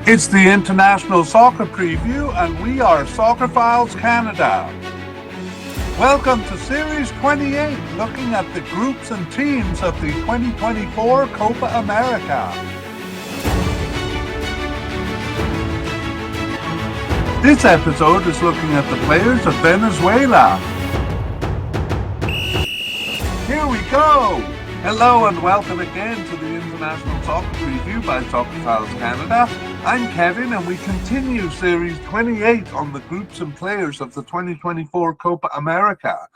It's the International Soccer Preview, and we are Soccerphiles Canada. Welcome to Series 28, looking at the groups and teams of the 2024 Copa America. This episode is looking at the players of Venezuela. Here we go! Hello and welcome again to the International Soccer Preview by Soccerphiles Canada. I'm Kevin, and we continue Series 28 on the groups and players of the 2024 Copa America.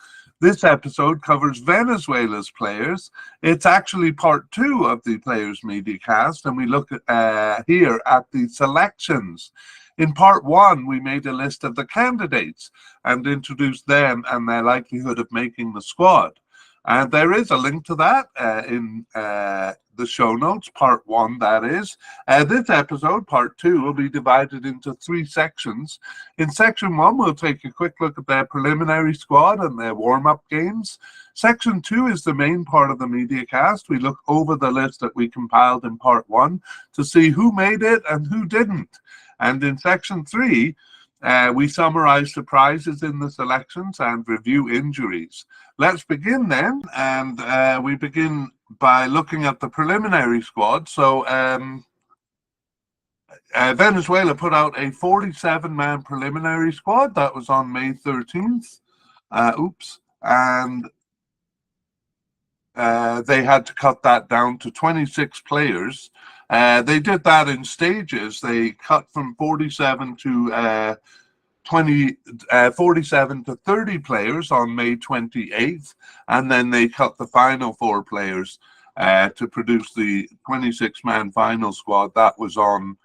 This episode covers Venezuela's players. It's actually part 2 of the Players Mediacast, and we look at, here at the selections. In part 1, we made a list of the candidates and introduced them and their likelihood of making the squad. And there is a link to that in the show notes, part 1, that is. This episode, part 2, will be divided into 3 sections. In section 1, we'll take a quick look at their preliminary squad and their warm-up games. Section 2 is the main part of the media cast. We look over the list that we compiled in part 1 to see who made it and who didn't. And in section 3, we summarize surprises in the selections and review injuries. Let's begin then, and we begin by looking at the preliminary squad. So Venezuela put out a 47-man preliminary squad. That was on May 13th. And they had to cut that down to 26 players. They did that in stages. They cut from 47 to 47 to 30 players on May 28th, and then they cut the final 4 players to produce the 26-man final squad. That was on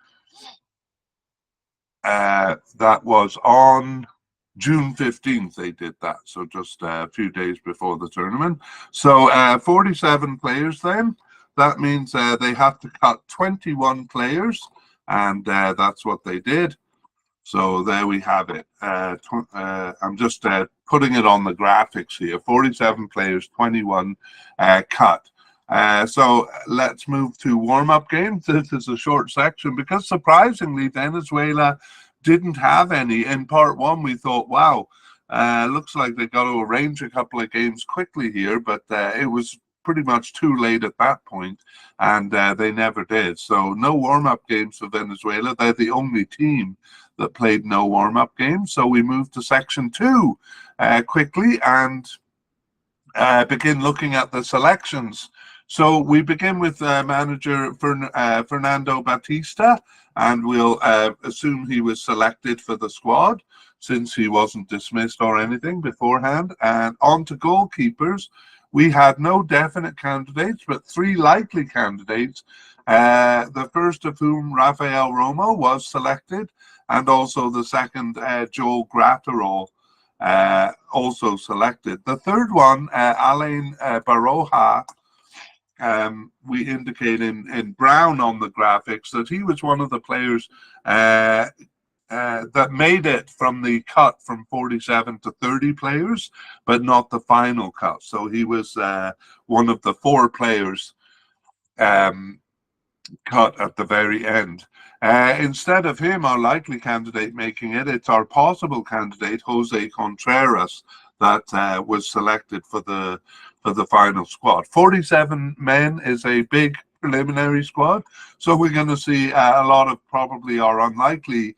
June 15th. They did that, so just a few days before the tournament. So 47 players then. That means they have to cut 21 players, and that's what they did. So there we have it. I'm just putting it on the graphics here. 47 players, 21 cut. So let's move to warm-up games. This is a short section because surprisingly, Venezuela didn't have any. In part 1, we thought, wow, looks like they got to arrange a couple of games quickly here, but it was pretty much too late at that point, and they never did. So no warm-up games for Venezuela. They're the only team that played no warm-up games. So we move to section 2 quickly and begin looking at the selections. So we begin with manager Fernando Batista, and we'll assume he was selected for the squad since he wasn't dismissed or anything beforehand. And on to goalkeepers. We had no definite candidates, but 3 likely candidates, the first of whom, Rafael Romo, was selected, and also the second, Joel Gratterall, also selected. The third one, Alain Baroja, we indicate in brown on the graphics that he was one of the players that made it from the cut from 47 to 30 players, but not the final cut. So he was one of the 4 players cut at the very end. Instead of him, our likely candidate making it, it's our possible candidate, Jose Contreras, that was selected for the final squad. 47 men is a big preliminary squad, so we're going to see a lot of probably our unlikely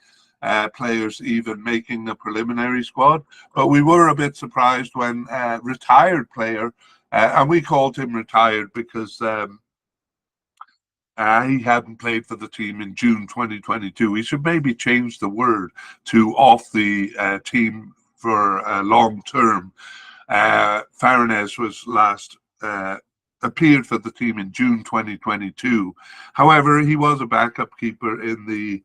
players even making the preliminary squad. But we were a bit surprised when retired player, and we called him retired because he hadn't played for the team in June 2022. We should maybe change the word to off the team for long term. Farnes was last appeared for the team in June 2022. However, he was a backup keeper in the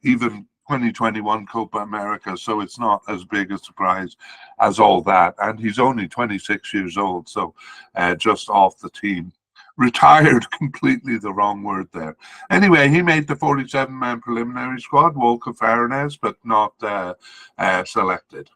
even 2021 Copa America, so it's not as big a surprise as all that. And he's only 26 years old, so just off the team. Retired, completely the wrong word there. Anyway, he made the 47-man preliminary squad, Walker Farnes, but not selected.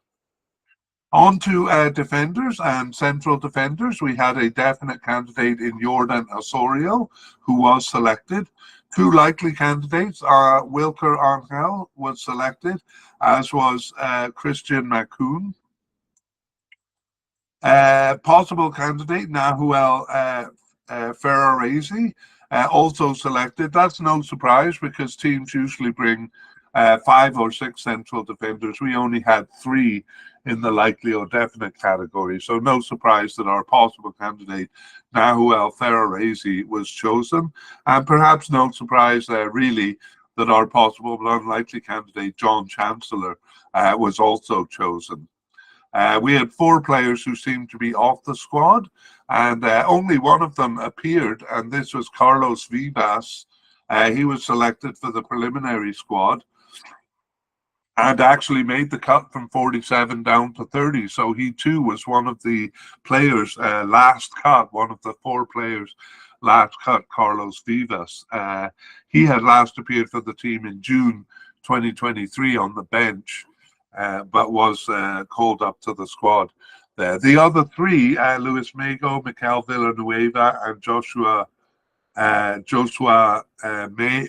On to defenders and central defenders. We had a definite candidate in Jordan Osorio, who was selected. Two likely candidates are Wilker Angel was selected, as was Christian Macoun. Possible candidate Nahuel Ferrarese, also selected. That's no surprise because teams usually bring 5 or 6 central defenders. We only had 3 in the likely or definite category, so no surprise that our possible candidate Nahuel Ferrarese was chosen, and perhaps no surprise really that our possible but unlikely candidate John Chancellor was also chosen. We had 4 players who seemed to be off the squad, and only one of them appeared, and this was Carlos Vivas. He was selected for the preliminary squad and actually made the cut from 47 down to 30. So he too was one of the players last cut, one of the 4 players last cut, Carlos Vivas. He had last appeared for the team in June 2023 on the bench, but was called up to the squad there. The other 3, Luis Mago, Mikel Villanueva, and Joshua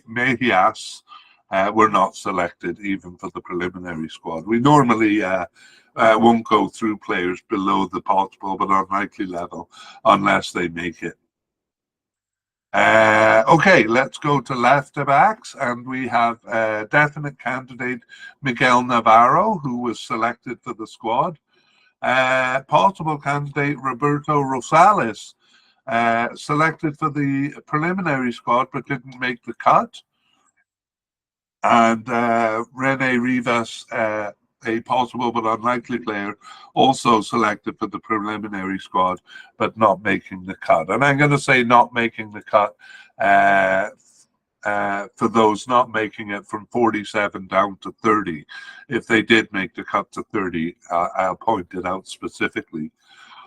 Mejias, were not selected even for the preliminary squad. We normally won't go through players below the possible but unlikely level unless they make it. Okay, let's go to left backs, and we have a definite candidate Miguel Navarro, who was selected for the squad. Possible candidate Roberto Rosales, selected for the preliminary squad but didn't make the cut. And Rene Rivas, a possible but unlikely player, also selected for the preliminary squad but not making the cut. And I'm going to say not making the cut for those not making it from 47 down to 30. If they did make the cut to 30, I'll point it out specifically.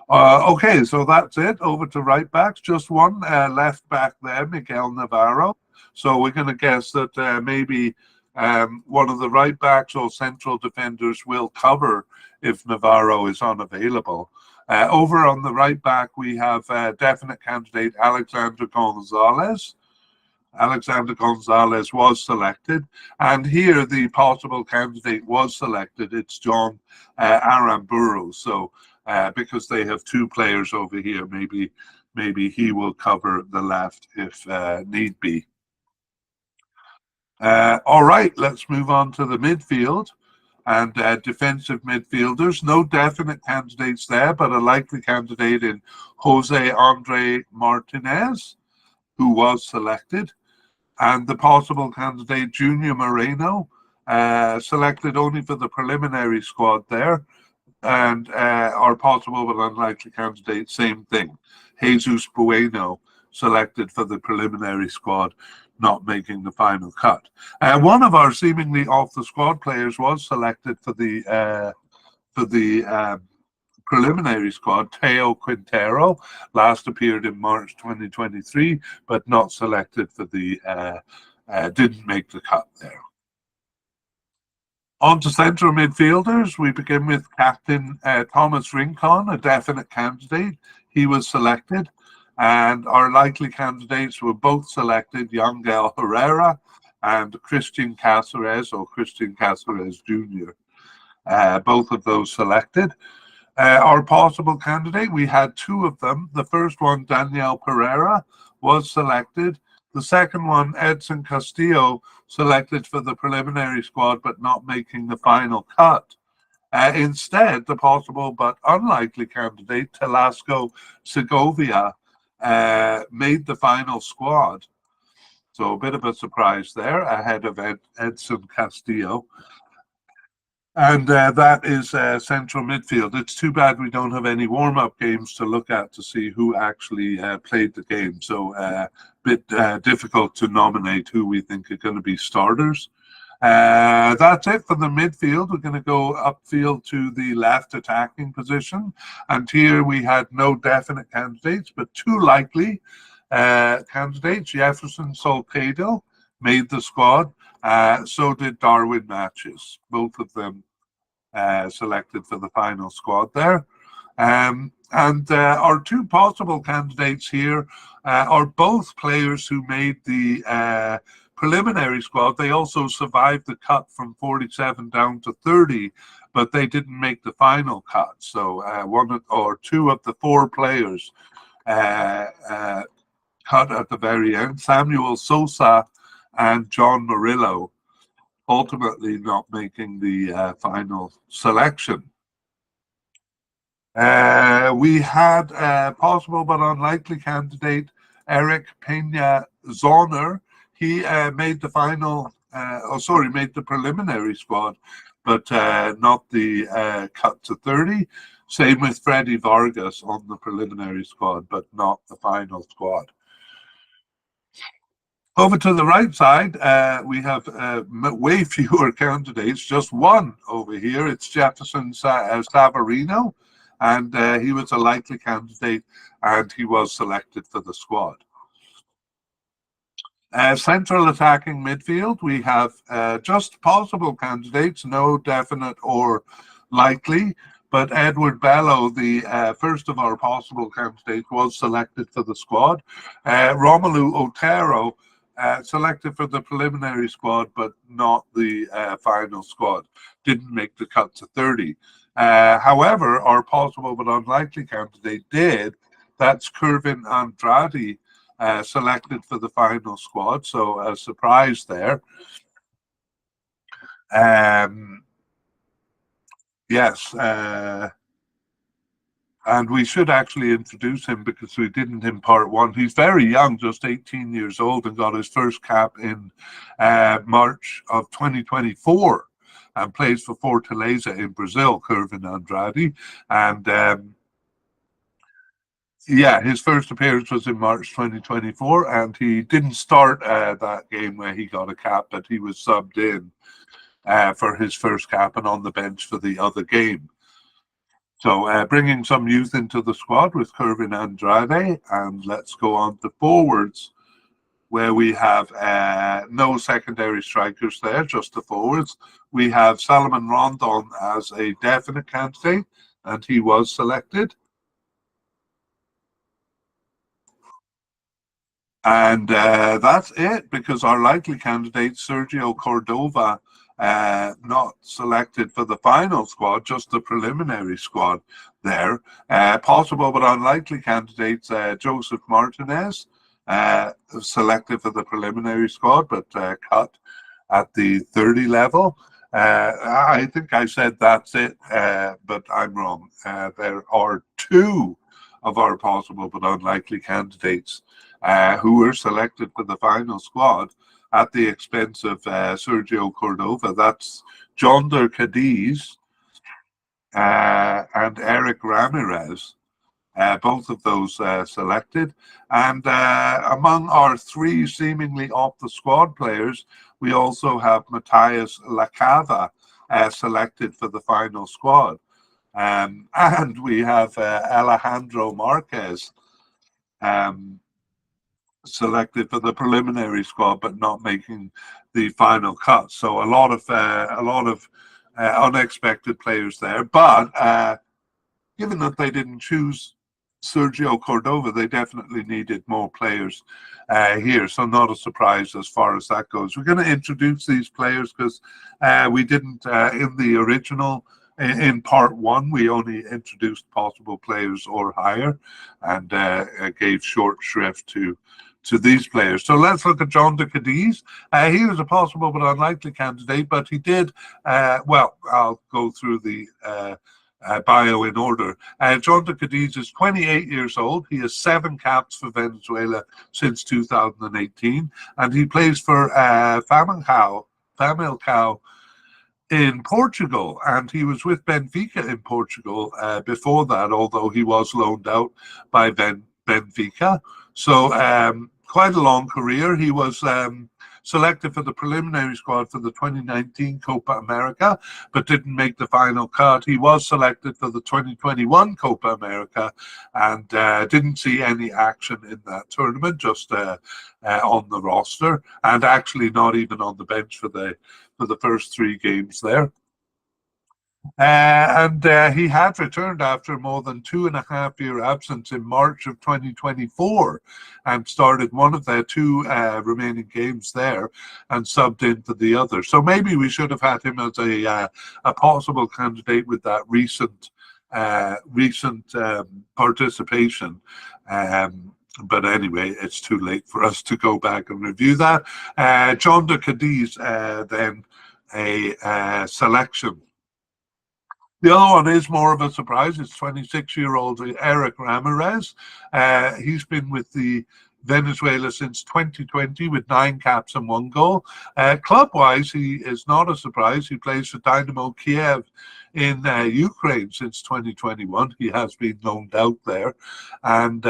Okay, so that's it. Over to right backs. Just one left back there, Miguel Navarro. So we're going to guess that maybe one of the right backs or central defenders will cover if Navarro is unavailable. Over on the right back, we have definite candidate Alexander Gonzalez. Alexander Gonzalez was selected, and here the possible candidate was selected. It's John Aramburu. So because they have 2 players over here, maybe he will cover the left if need be. All right, let's move on to the midfield and defensive midfielders. No definite candidates there, but a likely candidate in Jose Andre Martinez, who was selected, and the possible candidate Junior Moreno, selected only for the preliminary squad there, and our possible but unlikely candidate, same thing, Jesus Bueno, selected for the preliminary squad, not making the final cut. One of our seemingly off the squad players was selected for the preliminary squad, Teo Quintero, last appeared in March 2023, but not selected for the didn't make the cut there. On to central midfielders, we begin with Captain Thomas Rincon, a definite candidate. He was selected, and our likely candidates were both selected, Yangel Herrera and Christian Cáceres, or Christian Cáceres Jr. Both of those selected. Our possible candidate, we had 2 of them. The first one, Daniel Pereira, was selected. The second one, Edson Castillo, selected for the preliminary squad but not making the final cut. Instead, the possible but unlikely candidate, Telasco Segovia, made the final squad. So a bit of a surprise there ahead of Edson Castillo. And that is central midfield. It's too bad we don't have any warm-up games to look at to see who actually played the game. So a bit difficult to nominate who we think are going to be starters. That's it for the midfield. We're going to go upfield to the left attacking position. And here we had no definite candidates, but 2 likely candidates. Jefferson Solcado made the squad. So did Darwin Matches, both of them selected for the final squad there. And our 2 possible candidates here are both players who made the preliminary squad. They also survived the cut from 47 down to 30, but they didn't make the final cut. So one or two of the four players cut at the very end. Samuel Sosa and John Murillo ultimately not making the final selection. We had a possible but unlikely candidate, Eric Pena Zorner. He made the final, made the preliminary squad, but not the cut to 30. Same with Freddie Vargas on the preliminary squad, but not the final squad. Over to the right side, we have way fewer candidates, just one over here. It's Jefferson Savarino, and he was a likely candidate, and he was selected for the squad. Central attacking midfield, we have just possible candidates, no definite or likely, but Edward Bello, the first of our possible candidates, was selected for the squad. Romelu Otero, selected for the preliminary squad, but not the final squad. Didn't make the cut to 30. However, our possible but unlikely candidate did. That's Kervin Andrade, selected for the final squad. So a surprise there. Yes. And we should actually introduce him because we didn't in part one. He's very young, just 18 years old, and got his first cap in March of 2024 and plays for Fortaleza in Brazil, Kervin Andrade. And yeah, his first appearance was in March 2024, and he didn't start that game where he got a cap, but he was subbed in for his first cap and on the bench for the other game. So bringing some youth into the squad with Kervin Andrade, and let's go on to forwards, where we have no secondary strikers there, just the forwards. We have Salomon Rondon as a definite candidate, and he was selected. And that's it, because our likely candidate, Sergio Cordova, not selected for the final squad, just the preliminary squad there. Possible but unlikely candidates, Joseph Martinez, selected for the preliminary squad, but cut at the 30 level. I think I said that's it, but I'm wrong. There are two of our possible but unlikely candidates who were selected for the final squad at the expense of Sergio Cordova. That's Jonder Cadiz and Eric Ramirez, both of those selected. And among our three seemingly off the squad players, we also have Matthias Lacava selected for the final squad. And we have Alejandro Marquez selected for the preliminary squad, but not making the final cut. So a lot of unexpected players there. But given that they didn't choose Sergio Cordova, they definitely needed more players here. So not a surprise as far as that goes. We're going to introduce these players because we didn't in the original. In part one, we only introduced possible players or higher, and gave short shrift to these players. So let's look at Jonder Cadiz. He was a possible but unlikely candidate, but he did, well, I'll go through the bio in order. Jonder Cadiz is 28 years old. He has 7 caps for Venezuela since 2018, and he plays for Famalicão in Portugal, and he was with Benfica in Portugal before that, although he was loaned out by Benfica. So quite a long career. He was selected for the preliminary squad for the 2019 Copa America, but didn't make the final cut. He was selected for the 2021 Copa America and didn't see any action in that tournament, just on the roster, and actually not even on the bench for the first 3 games there. He had returned after more than 2.5 year absence in March of 2024 and started one of their two remaining games there and subbed into the other. So maybe we should have had him as a possible candidate with that recent participation. But anyway, it's too late for us to go back and review that. John de Cadiz, then a selection. The other one is more of a surprise. It's 26-year-old Eric Ramirez. He's been with the Venezuela since 2020 with 9 caps and 1 goal. Club-wise, he is not a surprise. He plays for Dynamo Kiev in Ukraine since 2021. He has been loaned out there. And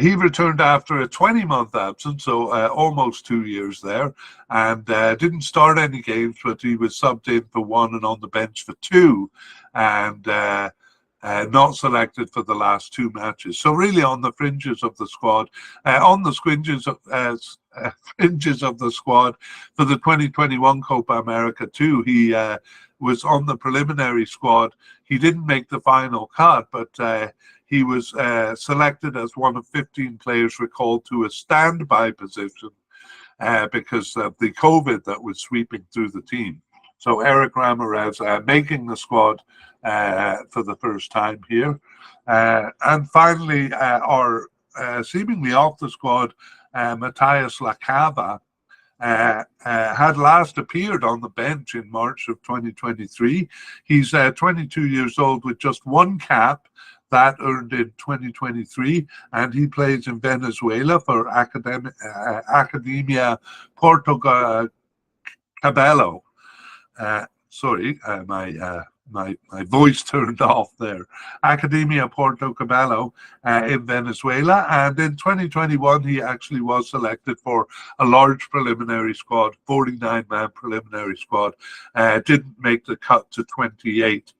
he returned after a 20-month absence, so almost 2 years there, and didn't start any games, but he was subbed in for 1 and on the bench for 2, and not selected for the last 2 matches. So really on the fringes of the squad, fringes of the squad for the 2021 Copa America too. He was on the preliminary squad. He didn't make the final cut, but he was selected as one of 15 players recalled to a standby position because of the COVID that was sweeping through the team. So Eric Ramirez making the squad for the first time here. And finally, our seemingly off the squad, Matthias Lacava, had last appeared on the bench in March of 2023. He's 22 years old with just 1 cap that earned in 2023, and he plays in Venezuela for Academia Porto Cabello. Sorry, my voice turned off there. Academia Porto Cabello in Venezuela, and in 2021 he actually was selected for a large preliminary squad, 49-man preliminary squad. Didn't make the cut to 28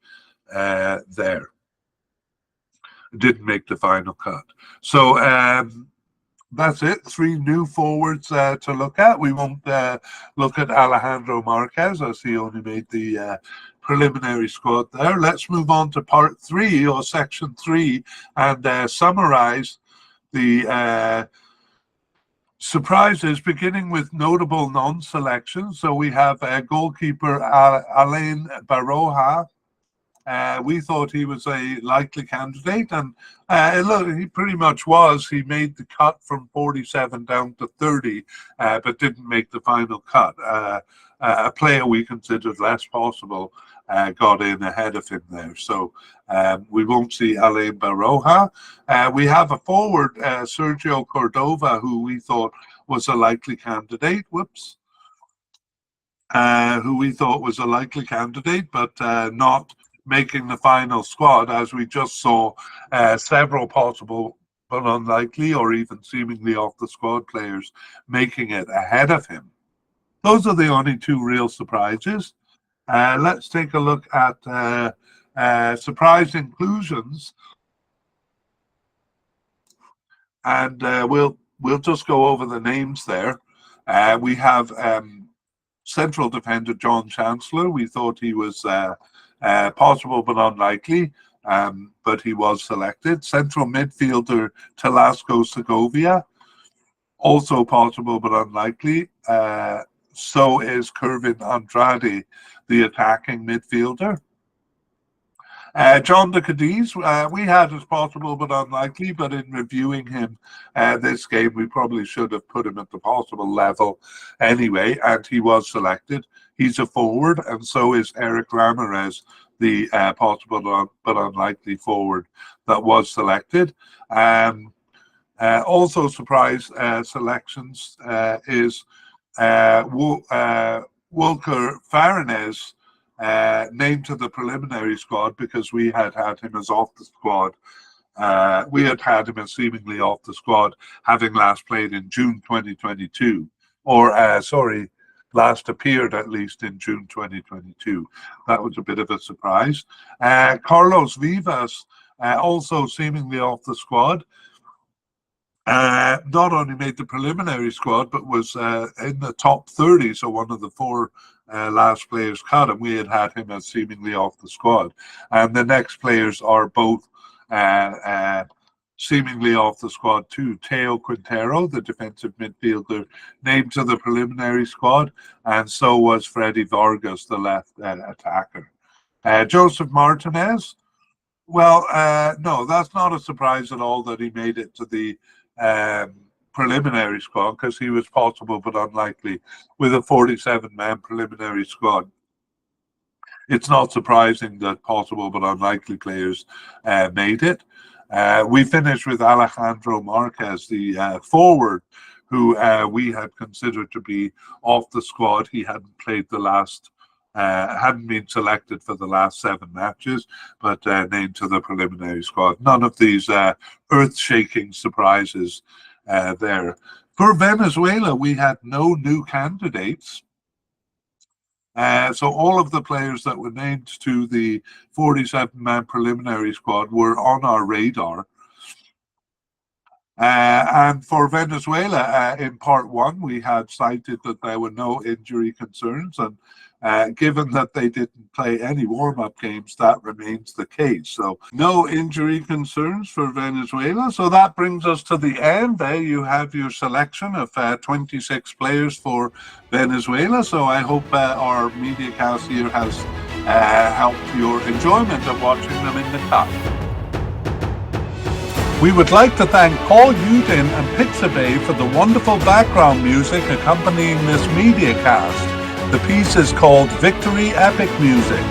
there. Didn't make the final cut. So that's it. 3 new forwards to look at. We won't look at Alejandro Marquez as he only made the preliminary squad there. Let's move on to part 3 or section 3 and summarize the surprises, beginning with notable non-selections. So we have goalkeeper Alain Baroja. We thought he was a likely candidate, and look, he pretty much was. He made the cut from 47 down to 30, but didn't make the final cut. A player we considered less possible got in ahead of him there. So we won't see Alain Baroja. We have a forward, Sergio Cordova, who we thought was a likely candidate. Who we thought was a likely candidate, but not making the final squad, as we just saw several possible but unlikely or even seemingly off the squad players making it ahead of him. Those are the only 2 real surprises. Let's take a look at surprise inclusions, and we'll just go over the names there. We have central defender John Chancellor. We thought he was possible but unlikely, but he was selected. Central midfielder Telasco Segovia, also possible but unlikely. So is Kervin Andrade, the attacking midfielder. John de Cadiz, we had as possible but unlikely, but in reviewing him this game, we probably should have put him at the possible level anyway, and he was selected. He's a forward, and so is Eric Ramirez, the possible but unlikely forward that was selected. Also surprise selections is Walker Farinez, named to the preliminary squad because we had him as off the squad. We had him as seemingly off the squad, having last played in June 2022, or last appeared at least in June 2022. That was a bit of a surprise. Carlos Vivas, also seemingly off the squad. Not only made the preliminary squad, but was in the top 30, so one of the 4 last players cut, and we had him as seemingly off the squad. And the next players are both seemingly off the squad too. Teo Quintero, the defensive midfielder, named to the preliminary squad, and so was Freddy Vargas, the left attacker. Joseph Martinez, well, no, that's not a surprise at all that he made it to the preliminary squad, because he was possible but unlikely with a 47-man preliminary squad. It's not surprising that possible but unlikely players made it. We finished with Alejandro Marquez, the forward, who we had considered to be off the squad. He hadn't played hadn't been selected for the last 7 matches, but named to the preliminary squad. None of these earth-shaking surprises there. For Venezuela, we had no new candidates. So all of the players that were named to the 47-man preliminary squad were on our radar. And for Venezuela, in part 1, we had cited that there were no injury concerns, and given that they didn't play any warm-up games, that remains the case. So no injury concerns for Venezuela. So that brings us to the end. There you have your selection of 26 players for Venezuela. So I hope our mediacast here has helped your enjoyment of watching them in the cup. We would like to thank Paul Udin and Pixabay for the wonderful background music accompanying this mediacast. The piece is called Victory Epic Music.